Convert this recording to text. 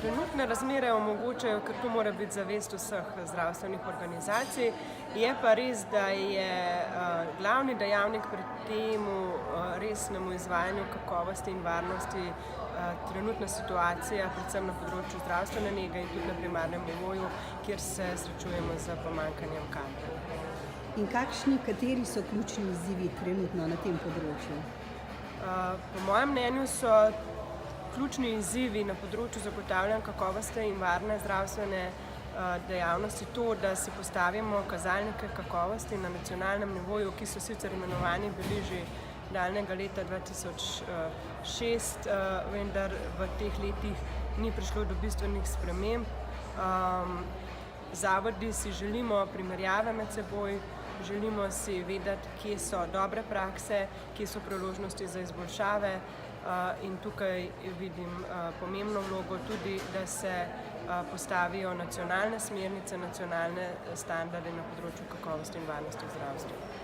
Trenutne razmere omogočajo, ker to mora biti zavest vseh zdravstvenih organizacij. Je pa res, da je glavni dejavnik pri temu resnemu izvajanju kakovosti in varnosti trenutna situacija, predvsem na področju zdravstvene nege in tudi na primarnem nivoju, kjer se srečujemo z pomanjkanjem kadra. In kateri so ključni izzivi trenutno na tem področju? Po mojem mnenju so ključni izzivi na področju zagotavljanja kakovosti in varne zdravstvene dejavnosti to, da si postavimo kazalnike kakovosti na nacionalnem nivoju, ki so sicer imenovani bili že daljnega leta 2006, vendar v teh letih ni prišlo do bistvenih sprememb. Zavodi si želimo primerjave med seboj, želimo si vedeti, kje so dobre prakse, kje so priložnosti za izboljšave in tukaj vidim pomembno vlogo tudi, da se postavijo nacionalne smernice, nacionalne standarde na področju kakovosti in varnosti v zdravstvu.